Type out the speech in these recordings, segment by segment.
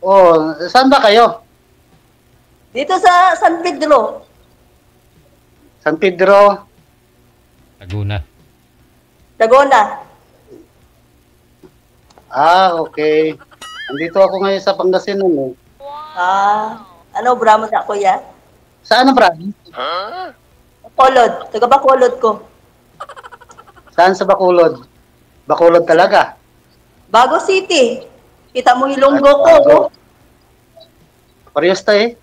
Oh, saan ba kayo? Dito sa San Pedro. San Pedro? Laguna. Laguna. Okay. Andito ako ngayon sa Pangasinan eh. Ano, bramo na kuya? Saan ang province? Bacolod. Taga Bacolod ko. Saan sa Bacolod? Bacolod talaga? Bago City. Kita mo Ilonggo ko. Bago. Parehas tayo eh.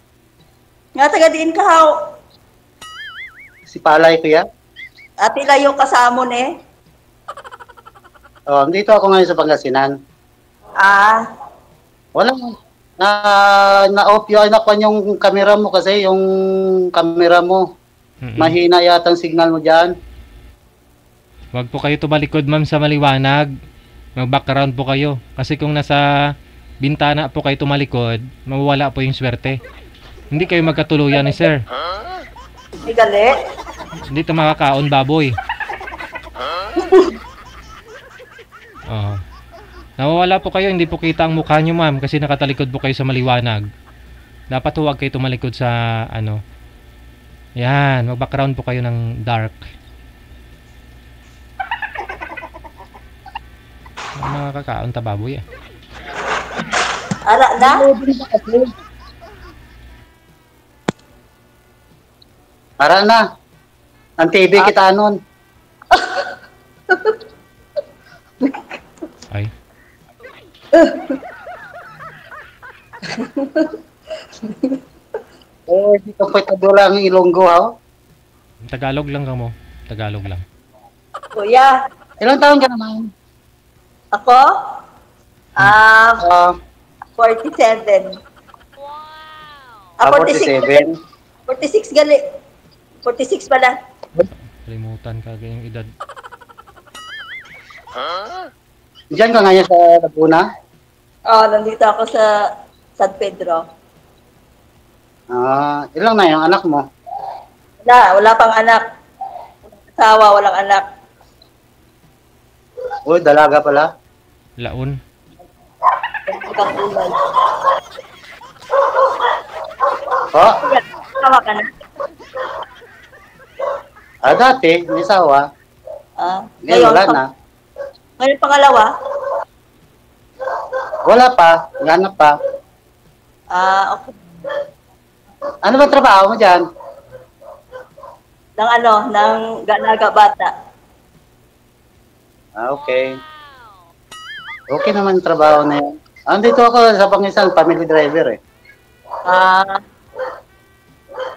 Nga taga diin ka haw. Si Palay kuya. Ati layo kasamon eh. Oh, andito ako ngayon sa Pangasinan. Wala. Na-off yung camera mo kasi yung camera mo. Mahina yata ang signal mo dyan. Huwag po kayo tumalikod ma'am sa maliwanag. Mag-background po kayo. Kasi kung nasa bintana po kayo tumalikod, mawawala po yung swerte. Hindi kayo magkatuluyan ni sir. May gali. Hindi ito makakaon baboy. Oh. Nawawala po kayo, hindi po kita ang mukha nyo ma'am kasi nakatalikod po kayo sa maliwanag. Dapat huwag kayo tumalikod sa ano. Yan, mag-background po kayo ng dark. Mga kakaon ta baboy eh. Ara na? Para na. Ang TV kita nun. Ay. Dito po ito lang Ilonggo ha. Tagalog lang ka mo. Tagalog lang. Kuya. Ilang taon ka naman? Ako? 47. 47. 46 gali. 46 pala. Kalimutan ka yung edad. Diyan ka ngayon sa Laguna? Nandito ako sa San Pedro. Ilang na yung anak mo? Wala pang anak. Asawa, walang anak. Uy, dalaga pala. Laon. Hanggang ulay. Asawa ka na? Dati, may asawa. Ngayon, wala na. Ngayon pangalawa? Wala pa. Ganap pa. Okay. Ano ba trabaho mo dyan? Ng galaga bata. Okay. Okay naman yung trabaho na yun. Andito ako sa Pangisan, family driver eh.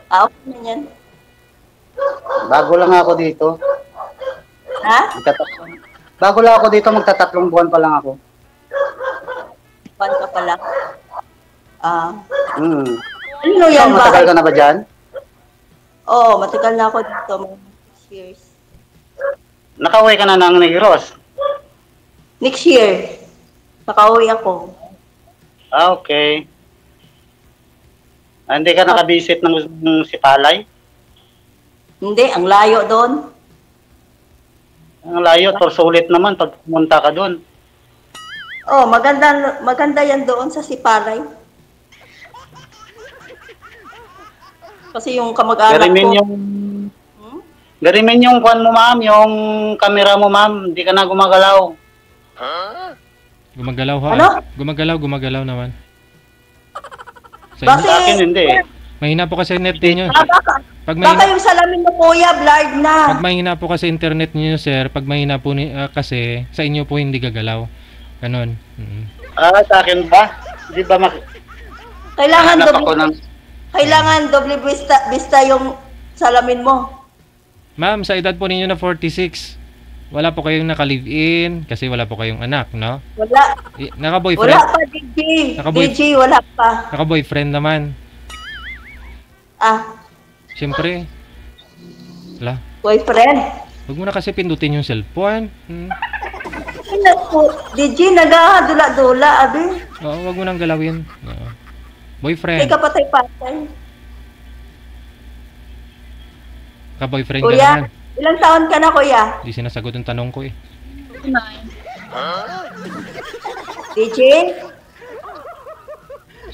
Okay na yan. Bago lang ako dito. Bago lang ako dito, magtatatlong buwan pa lang ako. Buwan ka pa lang. Ano yan ba? Matagal ka na ba dyan? Oo, matagal na ako dito. Mga 6 years. Nakauwi ka na ng Negros? Next year. Nakauwi ako. Okay. Hindi ka nakabisit ng si Palay? Hindi, ang layo doon. Ang layo, sulit naman pag pumunta ka doon. Maganda yan doon sa Sipalay. Kasi yung kamag-anak ko... Garimin yung kwan mo, ma'am, yung camera mo, ma'am. Hindi ka na gumagalaw. Gumagalaw ha? Ano? Gumagalaw naman. Sa akin, hindi. Mahina po kasi net ninyo. Baka yung salamin mo, kuya, blurred na. Pag mahina po kasi internet niyo, sir, pag mahina po kasi, sa inyo po hindi gagalaw. Ganon. Sa akin ba? Di ba Kailangan doble vista yung salamin mo. Ma'am, sa edad po ninyo na 46, wala po kayong naka-live-in kasi wala po kayong anak, no? Wala. Naka-boyfriend? Wala pa, DJ. DJ, wala pa. Naka-boyfriend naman? Siyempre. Wala. Boyfriend? Huwag mo na kasi pindutin yung cellphone. DJ, nag-dula-dula, abi. Oo, huwag mo nang galawin. Boyfriend. Ikaw patay-patay. Ka-boyfriend ka kuya, naman. Ilang taon ka na, kuya? Hindi sinasagot yung tanong ko eh. DJ?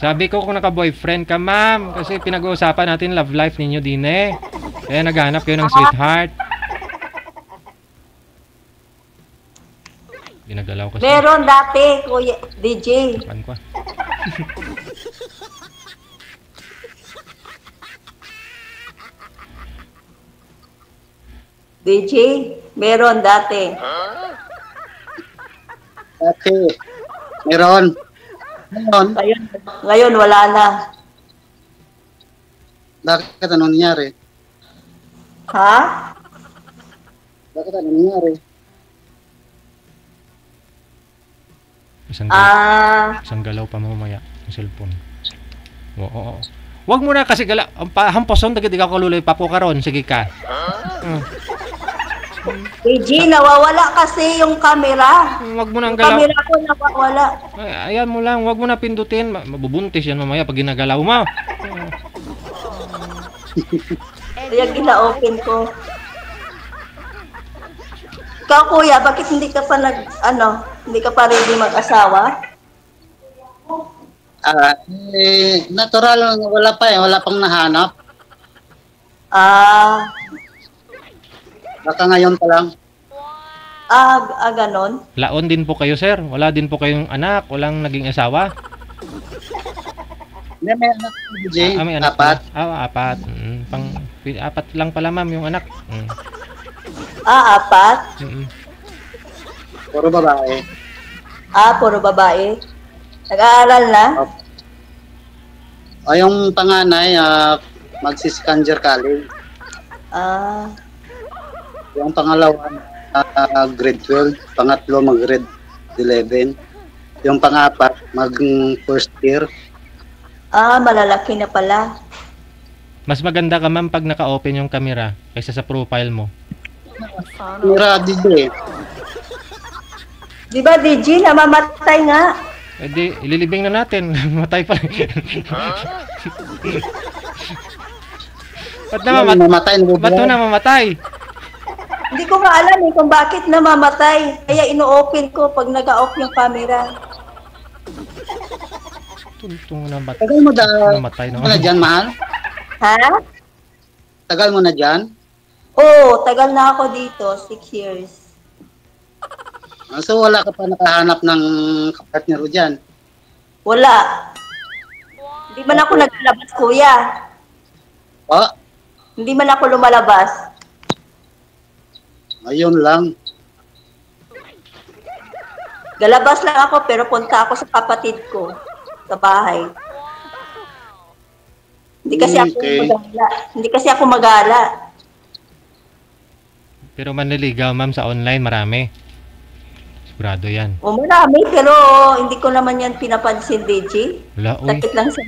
Sabi ko kung naka-boyfriend ka, ma'am. Kasi pinag-uusapan natin love life ninyo din eh. Kaya naghanap kayo ng sweetheart. Ginagalaw kasi. Meron dati, Kuya DJ. Tapan ko. DJ, meron dati. Dati, meron. Ngayon, Ngayon wala na. bakit ano nangyari? Ha? Bakit ano nangyari? Isang galaw pa mamaya ang cellphone. Oo. Wag mo na kasi gala hampason dagiti ka kululoy papo karon sige ka. DJ, nawawala kasi yung camera. Wag mo nang Yung galaw. camera ko nawawala. Ay, ayan mo lang, wag mo na pindutin, mabubuntis yan mamaya pag ginagalaw mo. Kaya gina-open ko. Ikaw, Kuya, bakit hindi ka pa hindi ka pa ready mag-asawa? Natural, wala pang nahanap. Baka ngayon pa lang. Ganon. Laon din po kayo, sir. Wala din po kayong anak, walang naging asawa. May anak ko, DJ. May anak. Apat. Apat. Apat lang pala, ma'am, yung anak. Apat? Puro babae. Puro babae. Nag-aaral na? Yung panganay, magsi-Scanger College. Yung pangalawa, grade 12. Pangatlo, mag-grade 11. Yung pangapat, mag-first year. Malalaki na pala. Mas maganda ka, ma'am, pag naka-open yung camera kaysa sa profile mo. Mira, DJ. Di ba, DJ, namamatay nga? Eh di, ililibing na natin. Matay pa rin. Ba't Mamatay? Ba't na mamatay? Hindi ko nga alam kung bakit namamatay. Kaya ino-open ko pag nag-off yung camera. Tuntong namatay. Tagal mo Namatay na. na dyan, mahal? Ha? Tagal mo na dyan? Oo, tagal na ako dito. 6 years. So wala ka pa nakahanap ng partner mo dyan? Wala. Hindi man ako naglalabas, Kuya. Hindi man ako lumalabas. Ayun lang. Galabas lang ako pero punta ako sa kapatid ko sa bahay. Hindi kasi ako magala. Hindi kasi ako magala. Pero manliligaw, ma'am, sa online marami. Sigurado yan. Marami pero hindi ko naman yan pinapansin, DJ. Wala, uy. Sakit lang sa...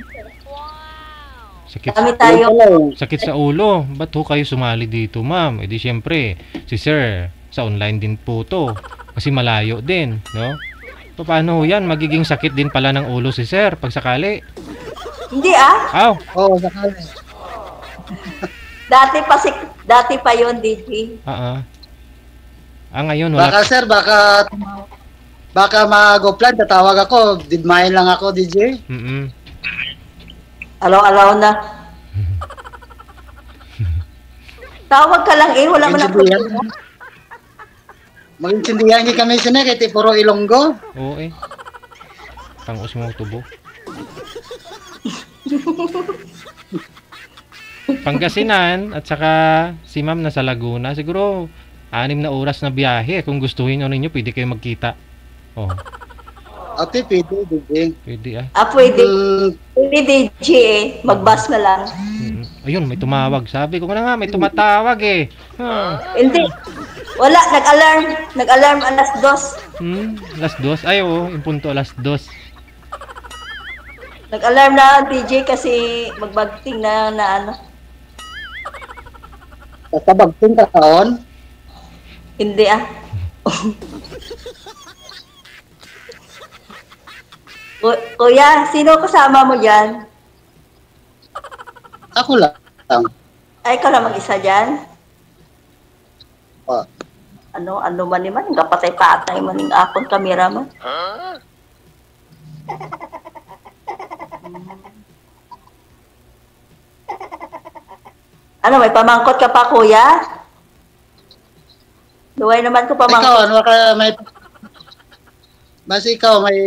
Sakit, Kami tayo. sakit sa ulo. Ba't ho kayo sumali dito, ma'am? E di syempre, si sir, sa online din po to. Kasi malayo din, no? Paano ho yan? Magiging sakit din pala ng ulo si sir pag sakali. Hindi Oo, sakali. Dati pa yon, DJ. Ngayon wala. Baka sir, baka mag-offline, tatawag ako. Didmahin lang ako, DJ. Alaw-alaw na. Tawag ka lang wala man ako. Mag-intindihan niyo kami siya kahit puro Ilonggo. Oo Tangos mo tubo. Pangasinan at saka si ma'am nasa Laguna. Siguro 6 na oras na biyahe. Kung gustuhin nyo ninyo, pwede kayo magkita. Ate, pwede, DJ. Pwede Pwede. Pwede, DJ Mag-bus na lang. Ayun, may tumawag. Sabi ko na nga, may tumatawag Hindi. Wala, nag-alarm. Nag-alarm alas 2. Alas 2? Ay, yung punto alas 2. Nag-alarm na DJ kasi magbagting na ano. Basta bagting ka taon? Hindi Kuya, sino kasama mo dyan? Ako lang. Ay, ikaw lang mag-isa dyan? Oh. Ano man naman, kapatay-patay man yung akong kamera mo. Ano, may pamangkot ka pa, kuya? Duway naman ko Ikaw, pamangkot. ano ka, may... Basta ikaw, may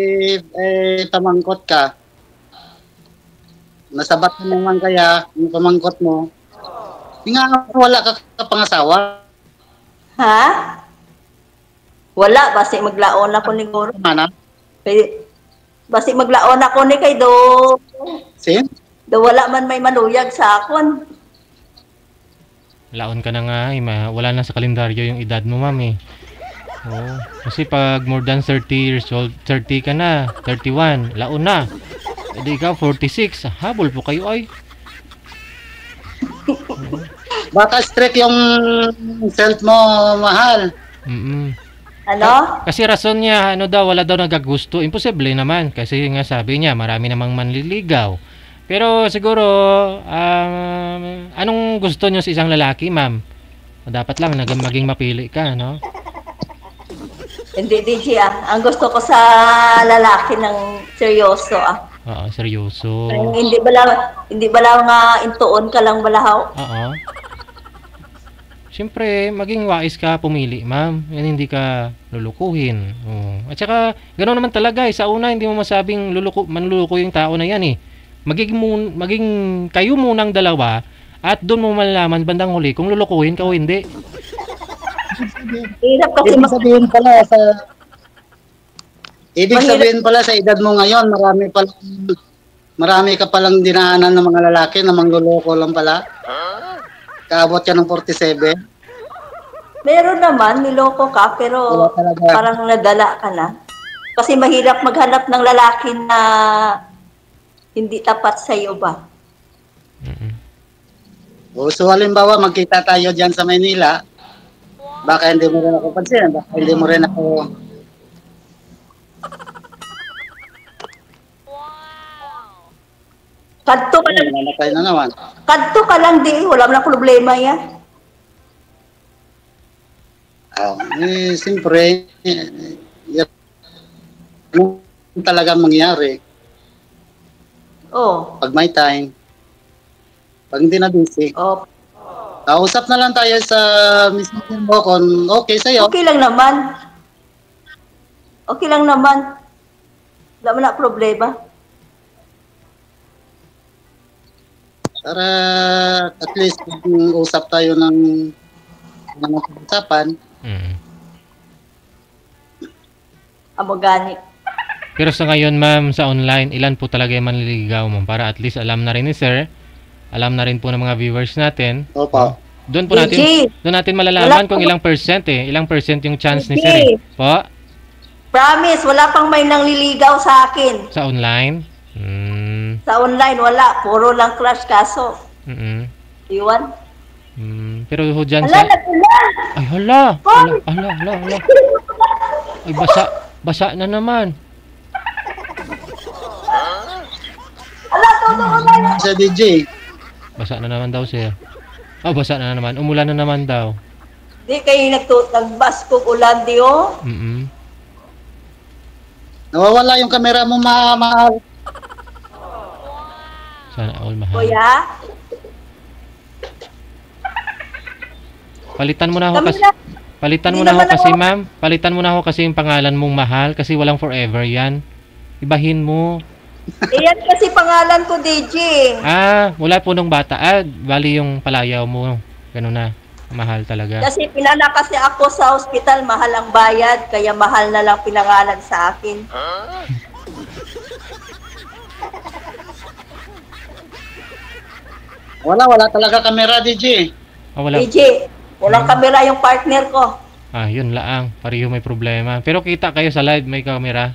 pamangkot ka. Nasabat mo naman kaya, yung pamangkot mo. Yung nga, wala ka kapangasawa. Ha? Wala, basi maglaon ako ni Goro. Mana? Basi maglaon ako ni kay do. Sin? Do wala man may manuyag sa akon. Laon ka na nga, wala na sa kalendaryo yung edad mo, ma'am eh. Oo. Kasi pag more than 30 years old, 30 ka na, 31, laon na. E di ikaw, 46, habol po kayo ay. Baka strict yung self mo, mahal. Ano? Kasi rason niya, ano daw, wala daw nagagusto. Imposible naman, kasi nga sabi niya, marami namang manliligaw. Pero siguro, anong gusto niyo sa isang lalaki, ma'am? Dapat lang, maging mapili ka, no? Hindi, DJ ah. Ang gusto ko sa lalaki ng seryoso ah. Oo, seryoso. Hindi ba lang nga intuon ka lang balahaw? Oo. Siyempre, maging wais ka pumili, ma'am. Yan, hindi ka lulukuhin. Oo. At saka, gano'n naman talaga eh. Sa una, hindi mo masabing manluluko yung tao na yan eh. Maging kayo munang dalawa at doon mo malalaman bandang huli kung lulukuhin ka o hindi. Hirap kasi Ibig sabihin pala sa edad mo ngayon, marami ka palang dinaanan ng mga lalaki na mangluloko lang pala. Kaabot ka ng 47. Meron naman, niloko ka, pero parang nadala ka na. Kasi mahirap maghanap ng lalaki na hindi tapat sa iyo ba? So halimbawa, magkita tayo dyan sa Maynila, baka hindi mo rin ako pansin, baka hindi mo rin ako... Kadto ka lang. Namatay na naman. Kadto ka lang di, wala mo na problema yan. Siyempre, yan talaga mangyari. Oh. Pag may time, pag hindi na busy. Oh. Kausap na lang tayo sa messenger mo kung okay sa'yo. Okay lang naman. Okay lang naman. Wala mo na problema. Para at least usap tayo ng usapan. Amogani. Pero sa ngayon, ma'am, sa online, ilan po talaga yung manliligaw mo? Para at least alam na rin ni sir, alam na rin po ng mga viewers natin. Opo. Doon natin malalaman kung ilang percent eh. Ilang percent yung chance ni sir eh. Po? Promise, wala pang may nangliligaw sa akin. Sa online? Sa online, wala. Puro lang crush kaso. Iwan. Pero ho dyan sa... Ay, hala! Hala. Ay, basa na naman. Sa DJ. Basa na naman daw siya. Basa na naman. Umulan na naman daw. Di kayo nagbaskog ulan di oh. Nawawala yung camera mo, mahal. Sana all mahal. Kuya? Palitan mo na ako kasi... Palitan mo na ako kasi, ma'am. Palitan mo na ako kasi yung pangalan mong mahal kasi walang forever yan. Ibahin mo. Iyan kasi pangalan ko, DJ. Wala po nung bata. Bali yung palayaw mo. Ganun na. Mahal talaga. Kasi pinana kasi ako sa ospital, mahal ang bayad, kaya mahal na lang pinangalan sa akin. Wala talaga camera, DJ. Wala. DJ, walang camera yung partner ko. Yun laang. Pareho may problema. Pero kita kayo sa live, may camera.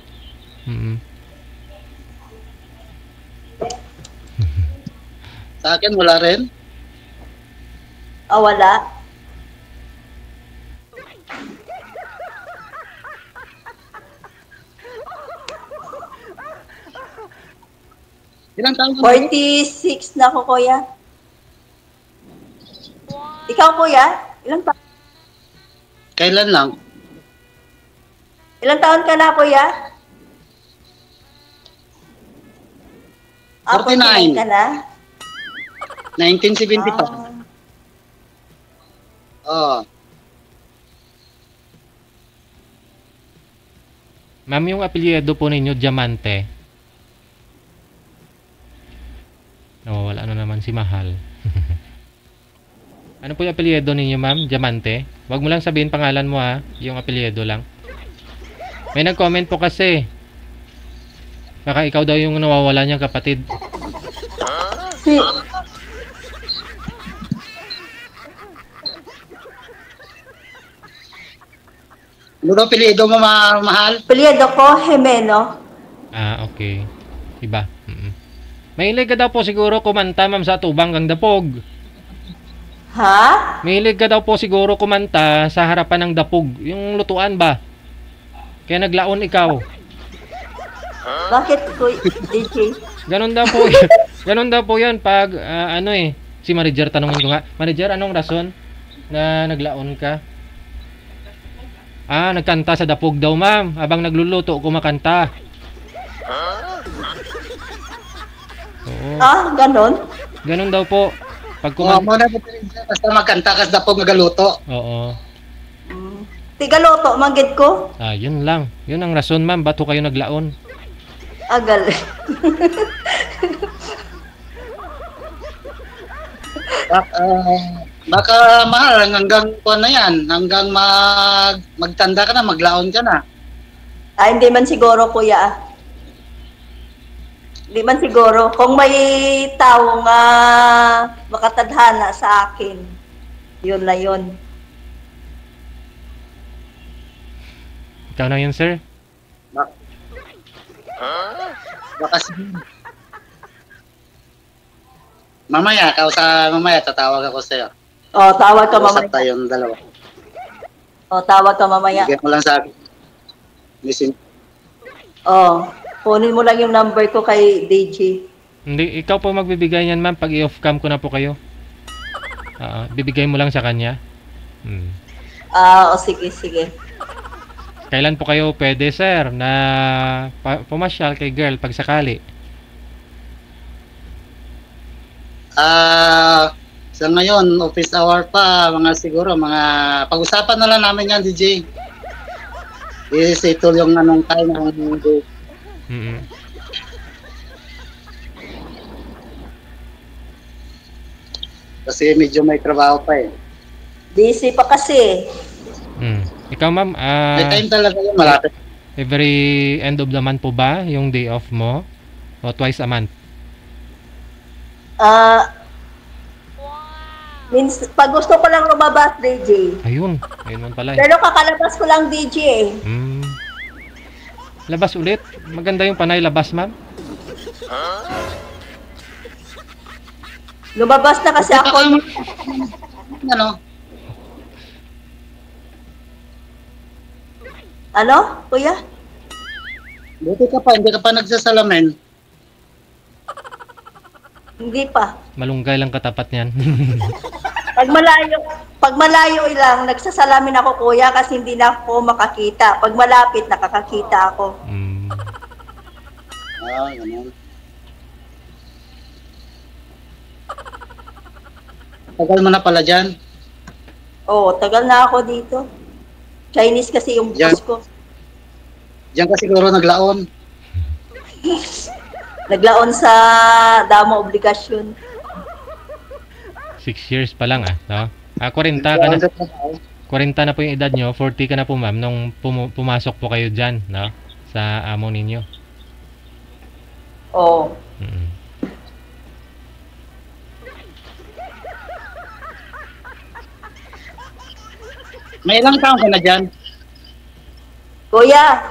Sa akin, wala rin. Wala. Ilang taon ka? 46 na ako, kuya. Ikaw, kuya? Ilang taon? Kailan lang? Ilang taon ka na, kuya? 49 ka na? 1975. Oh. Ma'am, yung apelyido po ninyo, Diamante. Wala na naman si Mahal. Ano po yung apelyido ninyo, ma'am? Diamante? Huwag mo lang sabihin pangalan mo, ha? Yung apelyido lang. May nag-comment po kasi. Baka ikaw daw yung nawawala niyang kapatid. Si... Ano daw apelyido mo, Mahal? Apelyido ko, Jimeno. Ah, okay. Iba. Mahilig ka daw po siguro kumanta, ma'am, sa tubang kang dapog. Ha? Mahilig ka daw po siguro kumanta sa harapan ng dapog. Yung lutuan ba? Kaya naglaon ikaw. Bakit ko, DJ? Ganon daw po. Ganon daw po yan pag, si manager, tanongin ko nga. Manager, anong rason na naglaon ka? Nagkanta sa dapog daw, ma'am. Habang nagluluto, kumakanta. Oo. Ganon? Ganon daw po. Pag basta magkanta ka sa dapog nagaluto. Oo. Tigaloto, manggid ko? Yun lang. Yun ang rason, ma'am. Ba't ho kayo naglaon? Agal. Baka Mahal, hanggang kuwan na yan. Hanggang magtanda ka na, maglaon ka na. Hindi man siguro, kuya. Hindi man siguro. Kung may tao nga makatadhana sa akin, yun na yun. Ikaw na yun, sir? Baka mamaya, mamaya tatawag ako sa'yo. Tawag ka mamaya. Usap tayong dalawa. Tawag ka mamaya. Bigyan mo lang sa akin. Listen. Kunin mo lang yung number ko kay DJ. Hindi, ikaw po magbibigay yan, ma'am. Pag i-off cam ko na po kayo. Bibigay mo lang sa kanya. Sige, sige. Kailan po kayo pwede, sir, na pumasyal kay girl pag sakali? Sa ngayon, office hour pa, siguro, pag-usapan na lang namin yan, DJ. I-settle yung anong time ng Kasi medyo may trabaho pa eh. Busy pa kasi. Ikaw, ma'am, may time talaga yung malapit. Every end of the month po ba yung day off mo? O twice a month? Pag gusto ko lang lumabas, DJ. Ayun man pala. Pero kakalabas ko lang, DJ eh. Labas ulit. Maganda yung panay labas, ma'am. Lumabas na kasi ako. Ano, kuya? Buti ka pa, hindi ka pa nagsasalamin. Hindi pa. Malunggay lang katapat niyan. Pag malayo lang, nagsasalamin ako, kuya, kasi hindi na ako makakita. Pag malapit, nakakakita ako. Ganun. Tagal mo na pala dyan? Tagal na ako dito. Chinese kasi yung boss ko. Diyan ka siguro naglaon. Naglaon sa damo obligasyon. 6 years pa lang no? 40 ka na. 40 na po yung edad nyo. 40 ka na po, ma'am, nung pumasok po kayo dyan, no? Sa amo ninyo. Oo. May ilang taon ka na dyan? Kuya,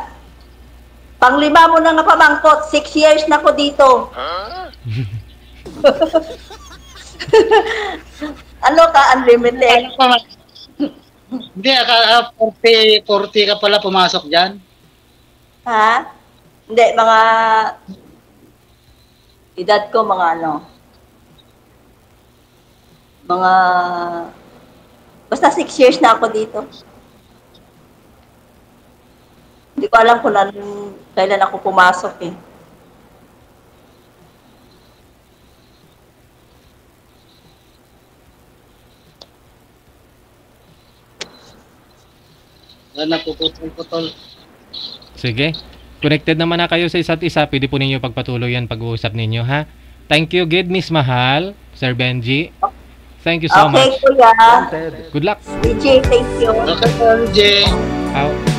panglima mo na nga pamangkot. 6 years na ko dito. Ano ka, unlimited? Hindi, 40 ka pala pumasok dyan? Ha? Hindi, mga edad ko, basta 6 years na ako dito. Hindi ko alam kung kailan ako pumasok eh. Napuputol-putol. Sige. Connected naman na kayo sa isa't isa. Pwede po ninyo pagpatuloy yan pag-uusap ninyo, ha? Thank you, Gid, Miss Mahal, Sir Benji. Thank you so Okay, much. kuya. Good luck. DJ, thank you. Okay, DJ. Out.